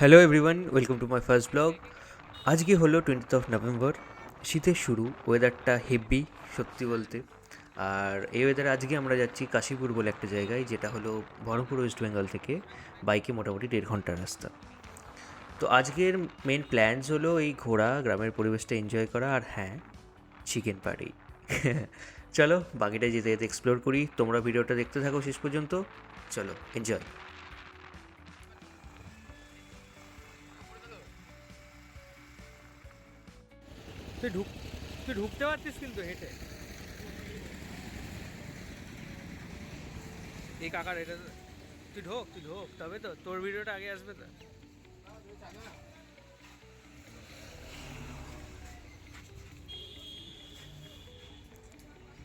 Hello everyone, welcome to my first blog. আজকে হলো 20th November. শীতের শুরু, ওয়েদারটা হেভি সত্যি বলতে। আর এই ওয়েদারে আজকে আমরা যাচ্ছি কাশীপুর বলে একটা জায়গায়, যেটা হলো বহরমপুর ওয়েস্ট বেঙ্গল থেকে বাইকে মোটামুটি 1.5 ঘন্টার রাস্তা। তো আজকের মেন প্ল্যানস হলো এই ঘোরা, গ্রামের পরিবেশটা এনজয় করা, আর হ্যাঁ, চিকেন পার্টি। চলো বাকিটা যেতে যেতে এক্সপ্লোর করি। তোমরা ভিডিওটা দেখতে থাকো শেষ পর্যন্ত। চলো এনজয়। তুই ঢুক তুই ঢুকতে পারতিস কিন্তু হেঁটে এই কাকার এটা তুই ঢোক তবে তো তোর ভিডিওটা আগে আসবে তো।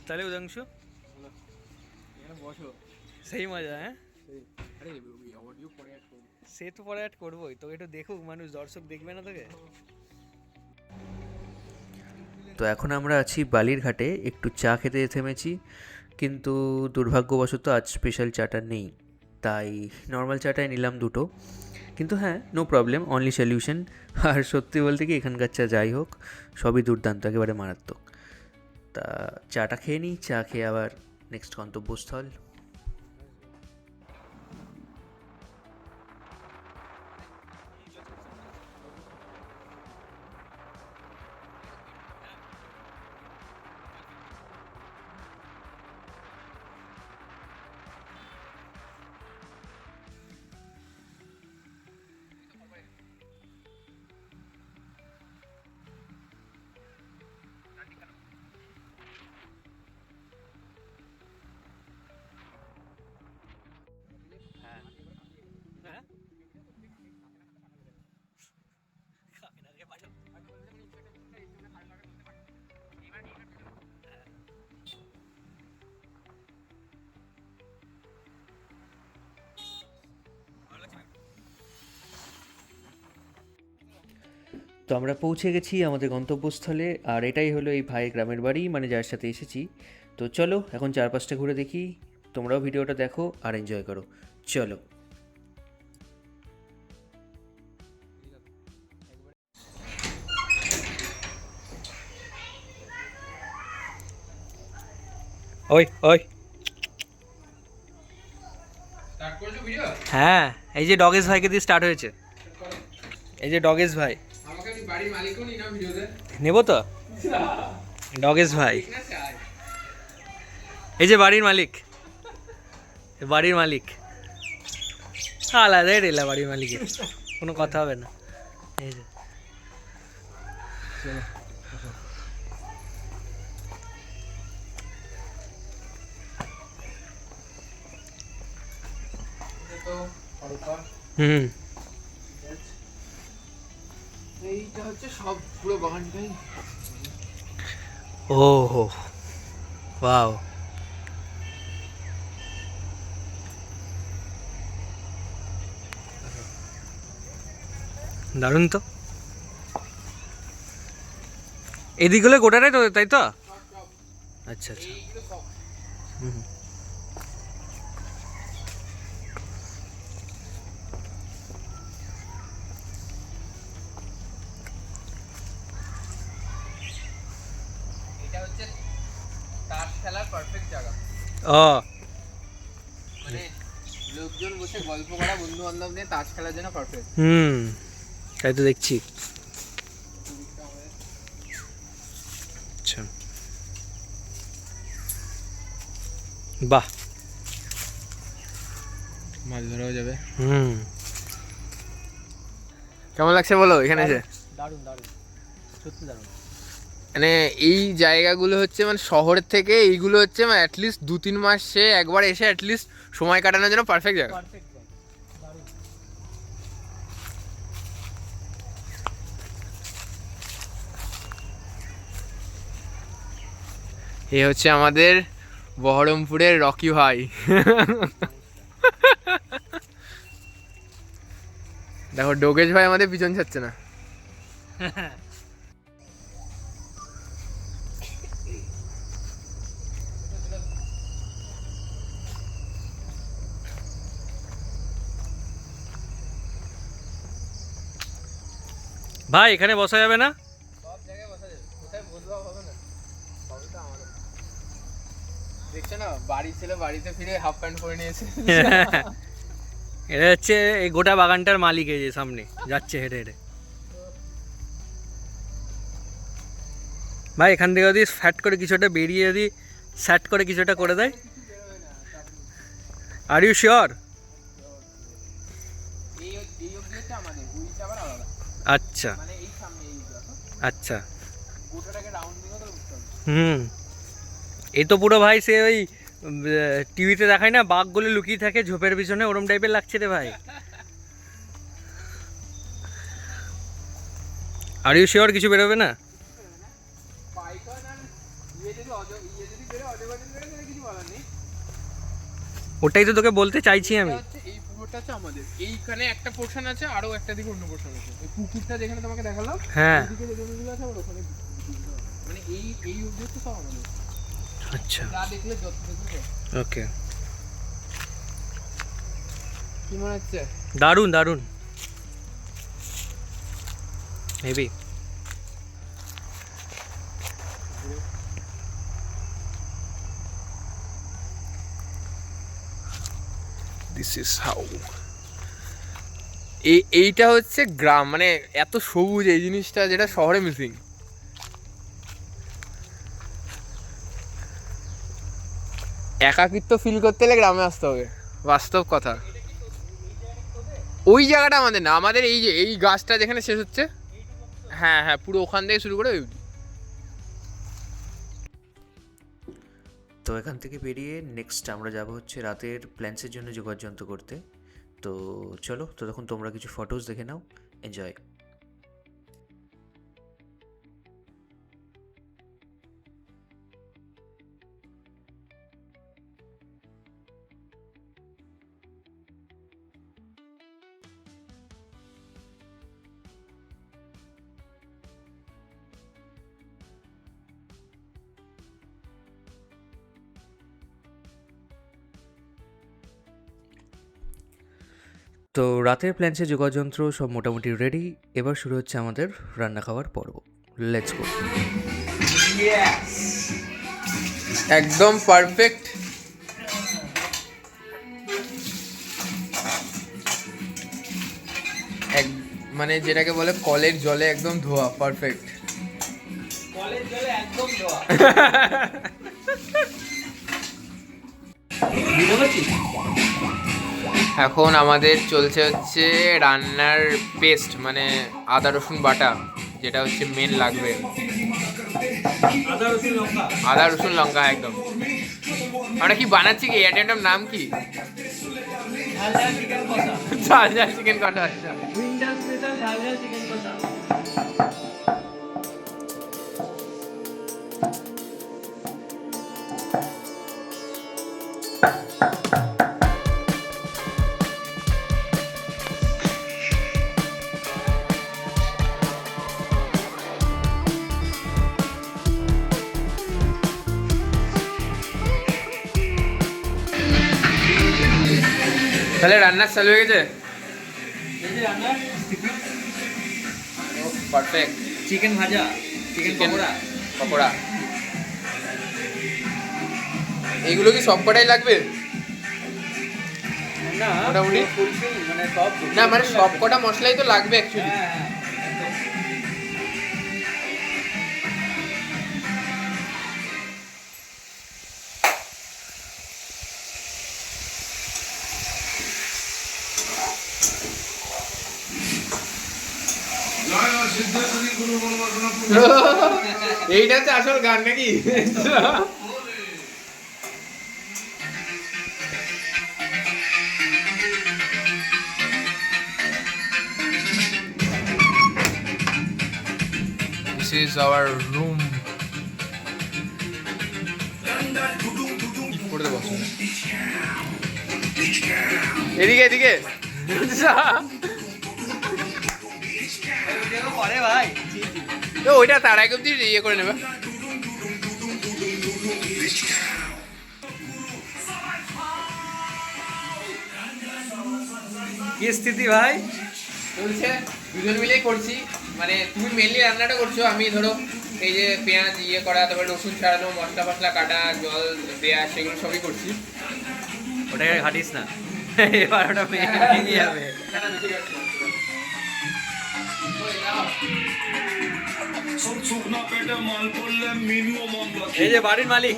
তাহলে উদাংশু বসো। সেই মজা, হ্যাঁ আরে অডিও পরে অ্যাড করবো। সে তো পরে অ্যাড করবোই, তোকে একটু দেখুক মানুষ, দর্শক দেখবে না তোকে? তো এখন আমরা আছি বালির ঘাটে, একটু চা খেতে থেমেছি, কিন্তু দুর্ভাগ্যবশত আজ স্পেশাল চাটা নেই, তাই নর্মাল চাটাই নিলাম দুটো। কিন্তু হ্যাঁ, নো প্রবলেম, অনলি সলিউশন। আর সত্যি বলতে কি, এখানকার চা যাই হোক সবই দুর্দান্ত, একেবারে মারাত্মক। তা চাটা খেয়ে নিই, চা খেয়ে আবার নেক্সট গন্তব্যস্থল। হ্যাঁ তো আমরা পৌঁছে গেছি আমাদের গন্তব্যস্থলে, আর এটাই হলো এই ভাইয়ের গ্রামের বাড়ি, মানে যার সাথে এসেছি। তো চলো এখন চারপাশটা ঘুরে দেখি। তোমরাও ভিডিওটা দেখো আর এনজয় করো। চলো। ওই ওই স্টার্ট করেছো ভিডিও? হ্যাঁ, এই যে ডগেশ ভাইকে দিয়ে স্টার্ট হয়েছে। এই যে ডগেশ ভাই, আমাকে আমি বাড়ির মালিকও নি না ভিডিওতে। নেবো তো ডগেশ ভাই, ঠিক না চাই। এই যে বাড়ির মালিক, বাড়ির মালিক আলাদাই রেলা, বাড়ির মালিকের কোনো কথা হবে না। এই যে তো অরূপা, হুম, এইটা হচ্ছে সব পুরো বাগানটাই। ও হো, ওয়াও, দারুণ তো। এদিকগুলো গোটাটাই তো, তাই তো? আচ্ছা আচ্ছা, এইগুলো সব হুম, এটা হচ্ছে তাস খেলার পারফেক্ট জায়গা। ও মানে লোকজন বসে গল্প করা, বন্ধু বান্ধব নিয়ে তাস খেলার জন্য পারফেক্ট। হুম, তাই তো দেখছি। আচ্ছা, বাহ, মাছ ধরাও যাবে। হুম, কেমন লাগছে বলো এখানে এসে? দারুণ দারুণ, সত্যি দারুণ। মানে এই জায়গাগুলো হচ্ছে মানে শহরের থেকে এইগুলো হচ্ছে মানে অ্যাটলিস্ট 2-3 মাস সে একবার এসে অ্যাটলিস্ট সময় কাটানোর জন্য পারফেক্ট জায়গা। পারফেক্ট, দারুণ। এ হচ্ছে আমাদের বহরমপুরের রকি ভাই। দেখো ডোগেশ ভাই আমাদের পিছন ছাড়ছে না। ভাই এখানে বসা যাবে না? সব জায়গায় বসা যাবে, কোথায় বসবা হবে না, সবই তো আমাদের। দেখছো না, বাড়ি ছিল, বাড়িতে ফিরে হাফ প্যান্ট পরে নিয়েছে। এটা হচ্ছে এই গোটা বাগানটার মালিক, এই যে সামনে যাচ্ছে হেঁটে হেঁটে। ভাই এখান থেকে যদি ফ্যাট করে কিছুটা বেরিয়ে যদি স্যাট করে কিছুটা করে দেয়। Are you sure? এই এই অবধি হচ্ছে আমাদের, ওইটা আবার আলাদা, আচ্ছা মানে এই সামনে এই দেখো, আচ্ছা। গোটাটাকে রাউন্ড দিও তাহলে বুঝতে পারবে। হুম, এই তো পুরো ভাই সে ওই টিভিতে দেখায় না বাঘগুলো লুকিয়ে থাকে ঝোপের পিছনে, ওরম টাইপের লাগছে রে ভাই। আর ইউ শিওর কিছু বেরোবে না? পাইথন আর যদি বেরো, অজগর যদি বেরো, তাহলে কিছু বলার নেই। ওটাই তো তোকে বলতে চাইছি আমি। এটা হচ্ছে এই পুরোটা হচ্ছে আমাদের, এইখানে একটা পোর্শন আছে, আরো একটা দিকে অন্য পোর্শন আছে। এই পুকুরটা যেখানে তোমাকে দেখালাম, হ্যাঁ ওইদিকে যে জমিগুলো আছে আবার ওখানে মানে এই এই অবধি হচ্ছে সব আমাদের। আচ্ছা যা দেখলে যত দেখলে ওকে, কি মনে হচ্ছে? দারুণ দারুণ হেভি। This is how. এইটা হচ্ছে গ্রাম, মানে এত সবুজ এই জিনিসটা যেটা শহরে মিসিং। একাকিত্ব ফিল করতে হলে গ্রামে আসতে হবে, বাস্তব কথা। ওই জায়গাটা আমাদের না, আমাদের এই যে এই গাছটা যেখানে শেষ হচ্ছে, হ্যাঁ হ্যাঁ, পুরো ওখান থেকে শুরু করে ওই অবধি। তো এখান থেকে বেরিয়ে নেক্সট আমরা যাব হচ্ছে রাতের প্ল্যান্সের জন্য যোগাযন্ত্র করতে। তো চলো, তো তখন তোমরা কিছু ফটোজ দেখে নাও, এনজয়। তো রাতের প্ল্যান্সের যোগাযন্ত্র সব মোটামুটি রেডি, এবার শুরু হচ্ছে আমাদের রান্না খাওয়ার পর্ব। Let's go. একদম পারফেক্ট। এক মানে যেটাকে বলে কলের জলে একদম ধোয়া, পারফেক্ট। কলের জলে একদম ধোয়া। এখন আমাদের চলছে হচ্ছে রান্নার পেস্ট, মানে আদা রসুন বাটা, যেটা হচ্ছে মেন লাগবে। আদা রসুন লঙ্কা একদম। আমরা কি বানাচ্ছি, কি আইটেমটার নাম কি? ঝাল ঝাল চিকেন কষা। আচ্ছা, তাহলে রান্না চালু হয়ে গেছে। পারফেক্ট। চিকেন ভাজা, চিকেন পকোড়া। পকোড়া, এইগুলো কি সব কটাই লাগবে? না মোটামুটি মানে সব না, মানে সব কটা মশলাই তো লাগবে অ্যাকচুয়ালি। এইটা হচ্ছে আসল গান নাকি? This is our room. এদিকে এদিকে। করে ভাই, ওইটা তার আগে অব্দি ইয়ে করে নেবে। কি স্থিতি ভাই? চলছে, দুজন মিলেই করছি। মানে তুমি মেনলি রান্নাটা করছো, আমি ধরো এই যে পেঁয়াজ ইয়ে করা, তারপরে রসুন ছাড়ানো, মশলা ফসলা কাটা, জল দেওয়া, সেগুলো সবই করছি। ওটাকে ঘাটিস না, এবার ওটা ভেঙে যাবে। এই যে বাড়ির মালিক।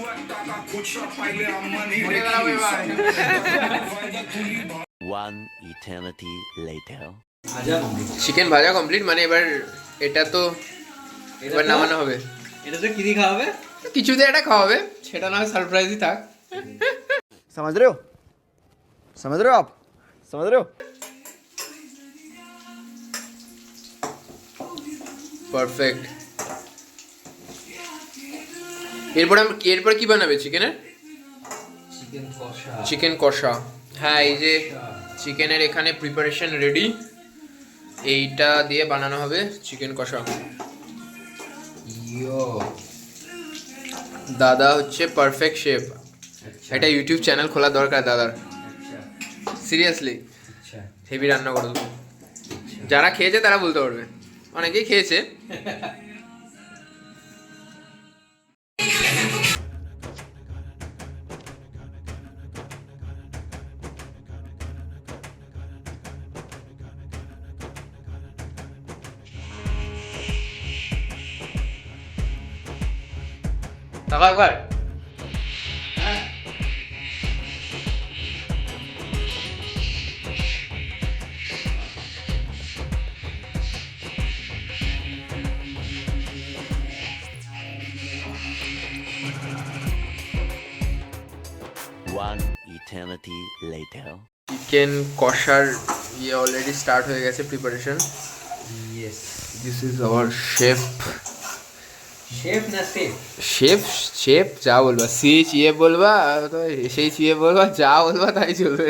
One eternity later. চিকেন ভাজা কমপ্লিট, মানে এবার এটা তো এবার নামানো হবে। এটা তো কি দিয়ে খাওয়াবে? কিছুতে একটা খাওয়াবে, সেটা না হয় সারপ্রাইজই থাক। समझ रहे हो समझ रहे हो आप समझ रहे हो পারফেক্ট। এরপর কি বানাবে চিকেনের? চিকেন কষা। হ্যাঁ, এই যে চিকেনের এখানে প্রিপারেশন রেডি, এইটা দিয়ে বানানো হবে চিকেন কষা। দাদা হচ্ছে পারফেক্ট শেফ। একটা ইউটিউব চ্যানেল খোলা দরকার দাদার, সিরিয়াসলি হেভি রান্না করে দেবো। যারা খেয়েছে তারা বলতে পারবে, অনেকেই খেয়েছে। তাকাও একবার। One eternity later. চিকেন কষার ইয়ে অলরেডি স্টার্ট হয়ে গেছে preparation. Yes. This is our chef. Chef না শেফ? শেফ শেফ যা বলবা, সিচ ইয়ে বলবা তো সেই ইয়ে বলবা, যা বলবা তাই চলবে।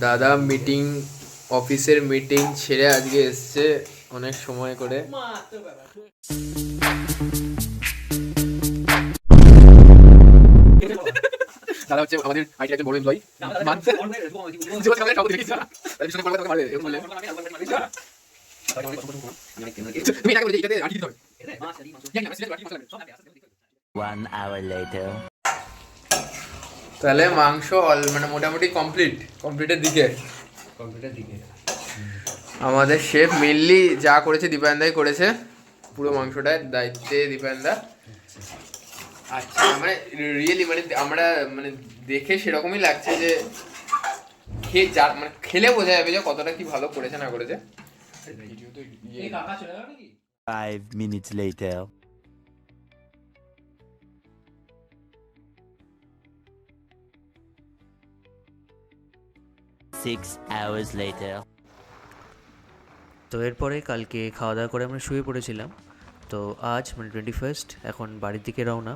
দাদা মিটিং, অফিসের মিটিং ছেড়ে আজকে এসছে অনেক সময় করে। দাদা হচ্ছে আমাদের আইটি একজন বড় এমপ্লয়ি। One hour later. তাহলে মাংস মানে মোটামুটি কমপ্লিটের দিকে। আমাদের শেফ মেনলি যা করেছে দীপায়নদাই করেছে, পুরো মাংসটার দায়িত্বে দীপায়নদা। আচ্ছা, মানে রিয়েলি মানে আমরা মানে দেখে সেরকমই লাগছে যে মানে খেলে বোঝা যাবে যে কতটা কি ভালো করেছে না করেছে। 5 minutes later. Six hours later. তো এরপরে কালকে খাওয়া দাওয়া করে আমরা শুয়ে পড়েছিলাম। তো আজ মানে 21st, এখন বাড়ির দিকে রওনা।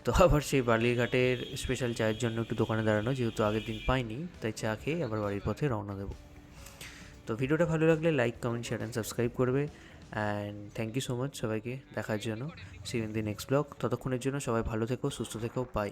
তো আবার সেই বালিঘাটের স্পেশাল চায়ের জন্য একটু দোকানে দাঁড়ানো, যেহেতু আগের দিন পাইনি, তাই চা খেয়ে আবার বাড়ির পথে রওনা দেবো। তো ভিডিওটা ভালো লাগলে like, comment, share and subscribe করবে। And thank you so much সবাইকে দেখার জন্য। See you in the next blog. ততক্ষণের জন্য সবাই ভালো থেকো, সুস্থ থেকো, বাই।